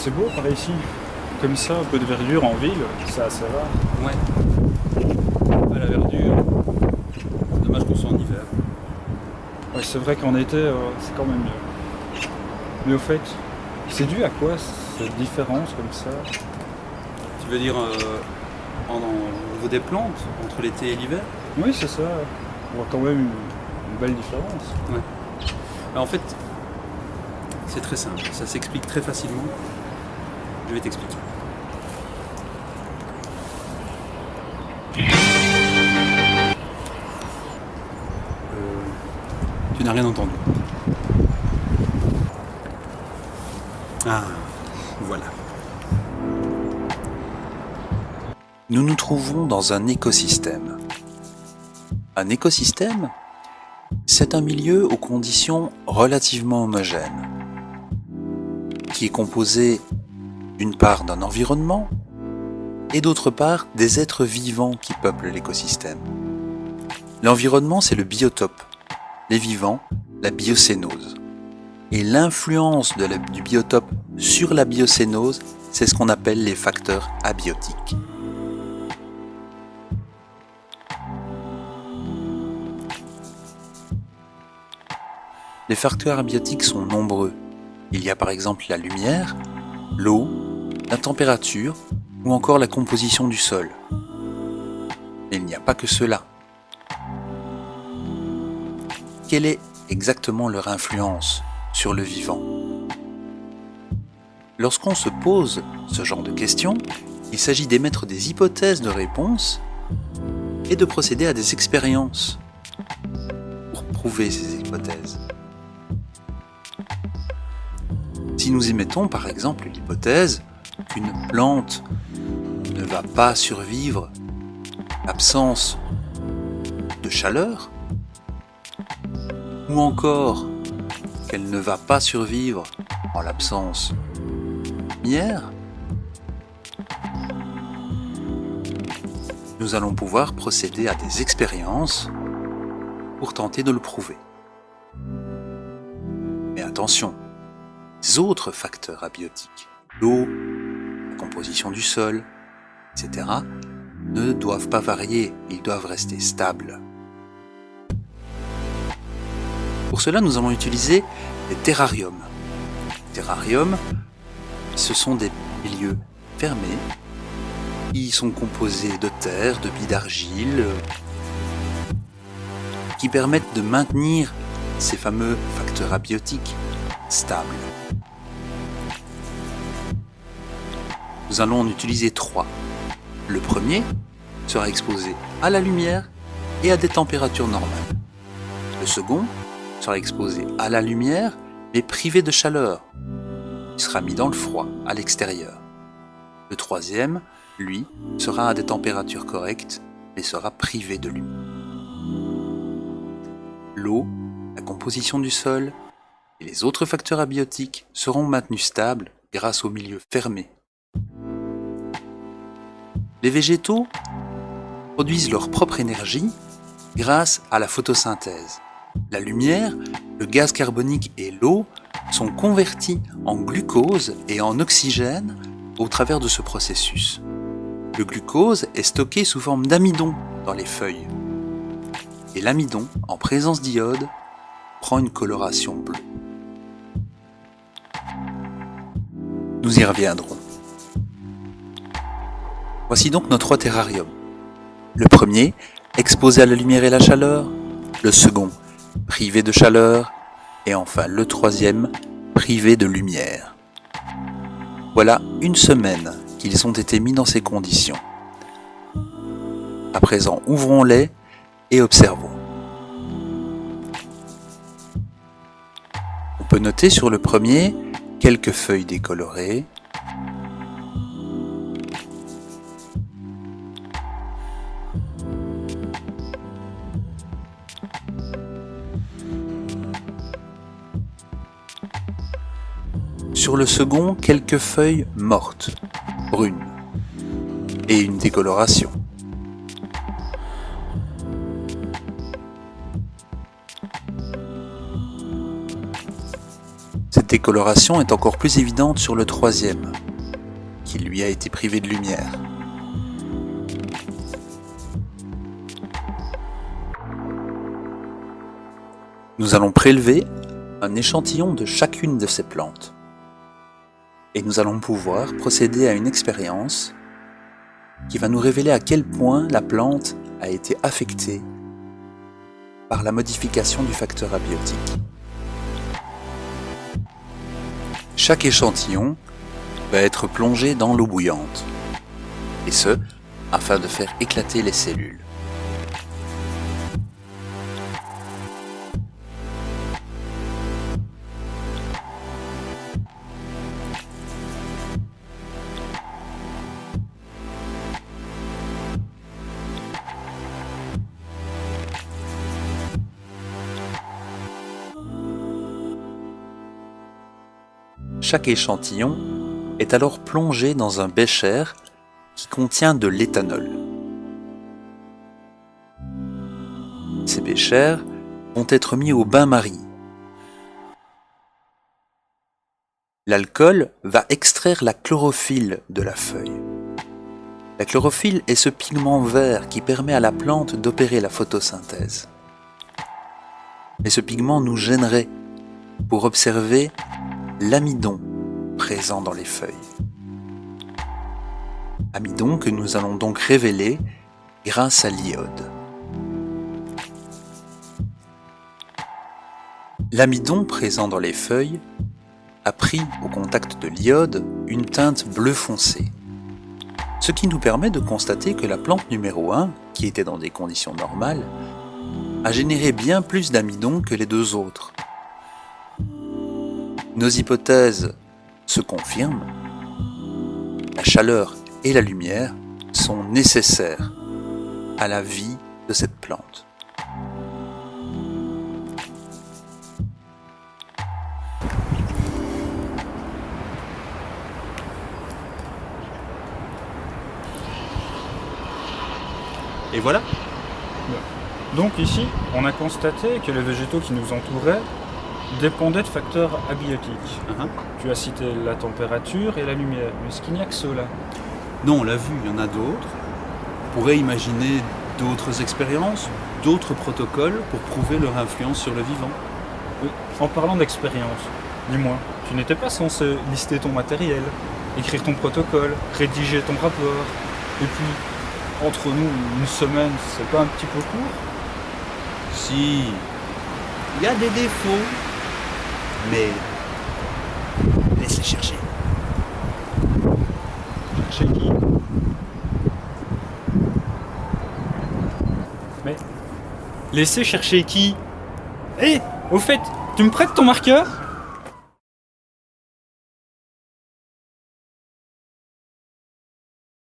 C'est beau par ici. Comme ça, un peu de verdure en ville, ça va. Ouais. La verdure. Dommage qu'on soit en hiver. Ouais, c'est vrai qu'en été, c'est quand même mieux. Mais au fait, c'est dû à quoi cette différence comme ça? Tu veux dire au niveau des plantes, entre l'été et l'hiver? Oui, c'est ça. On voit quand même une belle différence. Ouais. En fait, c'est très simple. Ça s'explique très facilement. Je vais t'expliquer. Tu n'as rien entendu. Ah, voilà. Nous nous trouvons dans un écosystème. Un écosystème, c'est un milieu aux conditions relativement homogènes, qui est composé d'une part d'un environnement et d'autre part des êtres vivants qui peuplent l'écosystème. L'environnement, c'est le biotope, les vivants, la biocénose. Et l'influence du biotope sur la biocénose, c'est ce qu'on appelle les facteurs abiotiques. Les facteurs abiotiques sont nombreux. Il y a par exemple la lumière, l'eau, la température ou encore la composition du sol. Mais il n'y a pas que cela. Quelle est exactement leur influence sur le vivant? Lorsqu'on se pose ce genre de questions, il s'agit d'émettre des hypothèses de réponse et de procéder à des expériences pour prouver ces hypothèses. Si nous émettons par exemple l'hypothèse qu'une plante ne va pas survivre en l'absence de chaleur, ou encore qu'elle ne va pas survivre en l'absence de lumière, nous allons pouvoir procéder à des expériences pour tenter de le prouver. Mais attention, les autres facteurs abiotiques, l'eau, la composition du sol, etc., ne doivent pas varier, ils doivent rester stables. Pour cela, nous allons utiliser des terrariums. Les terrariums, ce sont des milieux fermés qui sont composés de terre, de billes d'argile, qui permettent de maintenir ces fameux facteurs abiotiques stables. Nous allons en utiliser 3. Le premier sera exposé à la lumière et à des températures normales. Le second sera exposé à la lumière mais privé de chaleur. Il sera mis dans le froid, à l'extérieur. Le troisième, lui, sera à des températures correctes mais sera privé de lumière. L'eau, la composition du sol et les autres facteurs abiotiques seront maintenus stables grâce au milieu fermé. Les végétaux produisent leur propre énergie grâce à la photosynthèse. La lumière, le gaz carbonique et l'eau sont convertis en glucose et en oxygène au travers de ce processus. Le glucose est stocké sous forme d'amidon dans les feuilles. Et l'amidon, en présence d'iode, prend une coloration bleue. Nous y reviendrons. Voici donc nos 3 terrariums. Le premier, exposé à la lumière et la chaleur. Le second, privé de chaleur. Et enfin le troisième, privé de lumière. Voilà une semaine qu'ils ont été mis dans ces conditions. À présent, ouvrons-les et observons. On peut noter sur le premier quelques feuilles décolorées. Sur le second, quelques feuilles mortes, brunes, et une décoloration. Cette décoloration est encore plus évidente sur le troisième, qui lui a été privé de lumière. Nous allons prélever un échantillon de chacune de ces plantes. Et nous allons pouvoir procéder à une expérience qui va nous révéler à quel point la plante a été affectée par la modification du facteur abiotique. Chaque échantillon va être plongé dans l'eau bouillante, et ce, afin de faire éclater les cellules. Chaque échantillon est alors plongé dans un bécher qui contient de l'éthanol. Ces béchers vont être mis au bain-marie. L'alcool va extraire la chlorophylle de la feuille. La chlorophylle est ce pigment vert qui permet à la plante d'opérer la photosynthèse. Mais ce pigment nous gênerait pour observer l'amidon présent dans les feuilles. Amidon que nous allons donc révéler grâce à l'iode. L'amidon présent dans les feuilles a pris au contact de l'iode une teinte bleu foncé, ce qui nous permet de constater que la plante numéro 1, qui était dans des conditions normales, a généré bien plus d'amidon que les deux autres. Nos hypothèses se confirment. La chaleur et la lumière sont nécessaires à la vie de cette plante. Et voilà. Donc ici, on a constaté que les végétaux qui nous entouraient dépendaient de facteurs abiotiques. Tu as cité la température et la lumière, mais est-ce qu'il n'y a que ceux-là? Non, on l'a vu, il y en a d'autres. On pourrait imaginer d'autres expériences, d'autres protocoles pour prouver leur influence sur le vivant. Oui. En parlant d'expérience, dis-moi, tu n'étais pas censé lister ton matériel, écrire ton protocole, rédiger ton rapport, et puis, entre nous, une semaine, c'est pas un petit peu court? Si, il y a des défauts, mais laissez chercher. Chercher qui? Mais laissez chercher qui? Hé, au fait, tu me prêtes ton marqueur?